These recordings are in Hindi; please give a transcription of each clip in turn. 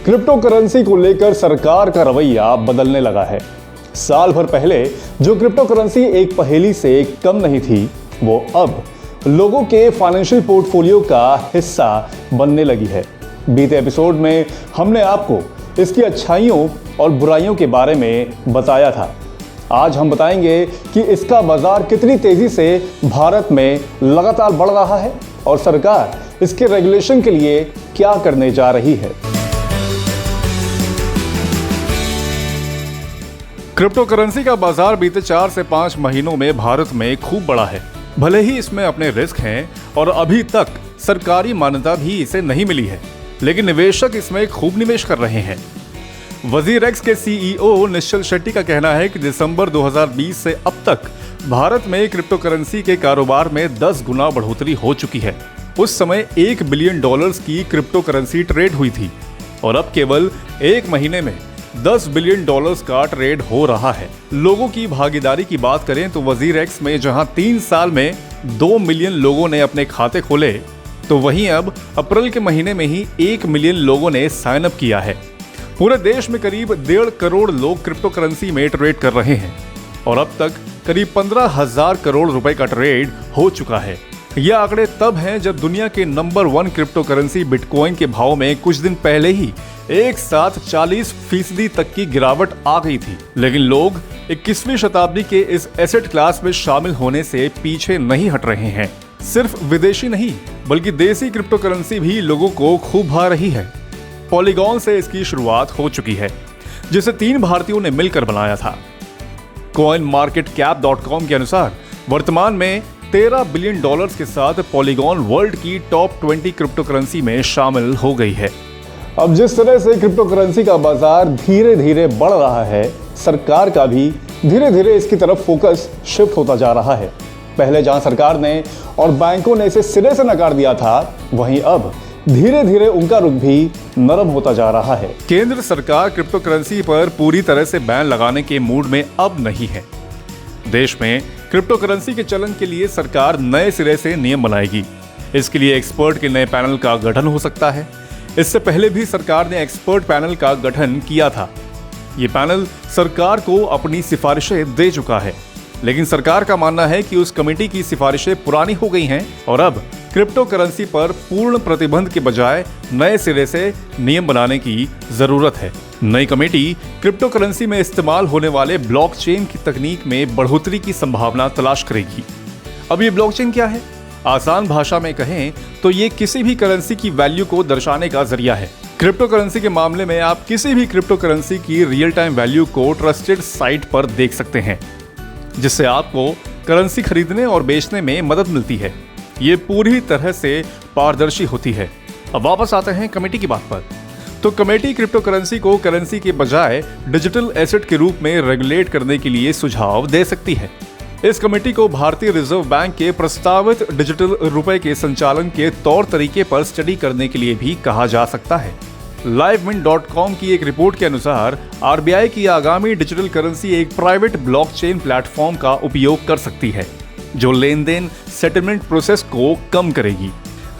क्रिप्टो करेंसी को लेकर सरकार का रवैया बदलने लगा है। साल भर पहले जो क्रिप्टो करेंसी एक पहेली से कम नहीं थी, वो अब लोगों के फाइनेंशियल पोर्टफोलियो का हिस्सा बनने लगी है। बीते एपिसोड में हमने आपको इसकी अच्छाइयों और बुराइयों के बारे में बताया था। आज हम बताएंगे कि इसका बाजार कितनी तेजी से भारत में लगातार बढ़ रहा है और सरकार इसके रेगुलेशन के लिए क्या करने जा रही है। क्रिप्टो करेंसी का बाजार बीते 4 से 5 महीनों में भारत में खूब बढ़ा है। भले ही इसमें अपने रिस्क हैं और अभी तक सरकारी मान्यता भी इसे नहीं मिली है, लेकिन निवेशक इसमें खूब निवेश कर रहे हैं। वजीरेक्स के सीईओ निश्चल शेट्टी का कहना है कि दिसंबर 2020 से अब तक भारत में क्रिप्टो करेंसी के कारोबार में 10 गुना बढ़ोतरी हो चुकी है। उस समय $1 बिलियन की क्रिप्टो करेंसी ट्रेड हुई थी और अब केवल एक महीने में $10 बिलियन का ट्रेड हो रहा है। लोगों की भागीदारी की बात करें तो वजीरेक्स में जहां 3 साल में 2 मिलियन लोगों ने अपने खाते खोले, तो वहीं अब अप्रैल के महीने में ही 1 मिलियन लोगों ने साइन अप किया है। पूरे देश में करीब 1.5 करोड़ लोग क्रिप्टो करेंसी में ट्रेड कर रहे हैं और अब तक करीब 15,000 करोड़ रुपए का ट्रेड हो चुका है। यह आंकड़े तब हैं जब दुनिया के नंबर 1 क्रिप्टो करेंसी बिटकॉइन के भाव में कुछ दिन पहले ही एक साथ 40% तक की गिरावट आ गई थी। लेकिन लोग 21वीं शताब्दी के इस एसेट क्लास में शामिल होने से पीछे नहीं हट रहे हैं। सिर्फ विदेशी नहीं बल्कि देसी क्रिप्टो करेंसी भी लोगों को खूब भा रही है। पॉलीगॉन से इसकी शुरुआत हो चुकी है, जिसे 3 भारतीयों ने मिलकर बनाया था। coinmarketcap.com के अनुसार वर्तमान में $13 बिलियन के साथ पॉलीगॉन वर्ल्ड की टॉप 20 क्रिप्टो करेंसी में शामिल हो गई है। अब जिस तरह से क्रिप्टो करेंसी का बाजार धीरे धीरे बढ़ रहा है, सरकार का भी धीरे धीरे इसकी तरफ फोकस शिफ्ट होता जा रहा है। पहले जहां सरकार ने और बैंकों ने इसे सिरे से नकार दिया था, वहीं अब धीरे धीरे उनका रुख भी नरम होता जा रहा है। केंद्र सरकार क्रिप्टो करेंसी पर पूरी तरह से बैन लगाने के मूड में अब नहीं है। देश में क्रिप्टो करेंसी के चलन के लिए सरकार नए सिरे से नियम बनाएगी। इसके लिए एक्सपर्ट के नए पैनल का गठन हो सकता है। इससे पहले भी सरकार ने एक्सपर्ट पैनल का गठन किया था। ये पैनल सरकार को अपनी सिफारिशें दे चुका है, लेकिन सरकार का मानना है कि उस कमेटी की सिफारिशें पुरानी हो गई हैं और अब क्रिप्टो करेंसी पर पूर्ण प्रतिबंध के बजाय नए सिरे से नियम बनाने की जरूरत है। नई कमेटी क्रिप्टो करेंसी में इस्तेमाल होने वाले ब्लॉकचेन की तकनीक में बढ़ोतरी की संभावना तलाश करेगी। अब ये ब्लॉकचेन क्या है? आसान भाषा में कहें तो ये किसी भी करेंसी की वैल्यू को दर्शाने का जरिया है। क्रिप्टो करेंसी के मामले में आप किसी भी क्रिप्टो करेंसी की रियल टाइम वैल्यू को ट्रस्टेड साइट पर देख सकते हैं, जिससे आपको करेंसी खरीदने और बेचने में मदद मिलती है। ये पूरी तरह से पारदर्शी होती है। अब वापस आते हैं कमेटी की बात पर। तो कमेटी क्रिप्टो करेंसी को करेंसी के बजाय डिजिटल एसेट के रूप में रेगुलेट करने के लिए सुझाव दे सकती है। इस कमेटी को भारतीय रिजर्व बैंक के प्रस्तावित डिजिटल रुपए के संचालन के तौर तरीके पर स्टडी करने के लिए भी कहा जा सकता है। livemint.com की एक रिपोर्ट के अनुसार आरबीआई की आगामी डिजिटल करेंसी एक प्राइवेट ब्लॉकचेन प्लेटफॉर्म का उपयोग कर सकती है, जो लेन देन सेटलमेंट प्रोसेस को कम करेगी।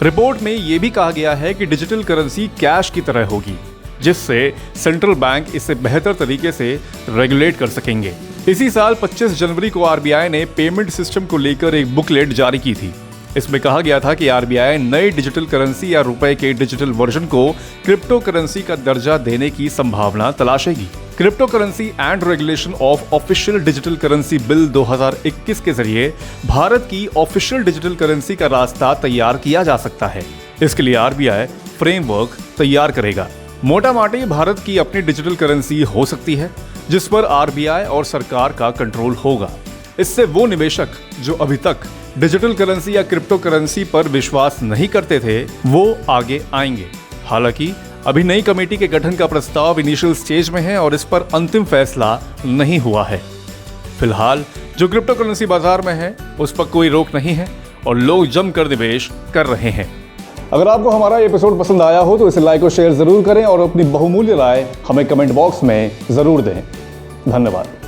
रिपोर्ट में यह भी कहा गया है कि डिजिटल करेंसी कैश की तरह होगी, जिससे सेंट्रल बैंक इसे बेहतर तरीके से रेगुलेट कर सकेंगे। इसी साल 25 जनवरी को आरबीआई ने पेमेंट सिस्टम को लेकर एक बुकलेट जारी की थी। इसमें कहा गया था कि आरबीआई नई डिजिटल करेंसी या रुपए के डिजिटल वर्जन को क्रिप्टो करेंसी का दर्जा देने की संभावना तलाशेगी। Crypto currency and regulation of official digital currency bill 2021 के जरिए भारत की ऑफिशियल डिजिटल करेंसी का रास्ता तैयार किया जा सकता है। इसके लिए आरबीआई फ्रेमवर्क तैयार करेगा। मोटा मोटी भारत की अपनी डिजिटल करेंसी हो सकती है, जिस पर आरबीआई और सरकार का कंट्रोल होगा। इससे वो निवेशक जो अभी तक डिजिटल करेंसी या क्रिप्टो करेंसी पर विश्वास नहीं करते थे, वो आगे आएंगे। हालांकि अभी नई कमेटी के गठन का प्रस्ताव इनिशियल स्टेज में है और इस पर अंतिम फैसला नहीं हुआ है। फिलहाल जो क्रिप्टो करेंसी बाजार में है, उस पर कोई रोक नहीं है और लोग जमकर निवेश कर रहे हैं। अगर आपको हमारा एपिसोड पसंद आया हो तो इसे लाइक और शेयर जरूर करें और अपनी बहुमूल्य राय हमें कमेंट बॉक्स में जरूर दें। धन्यवाद।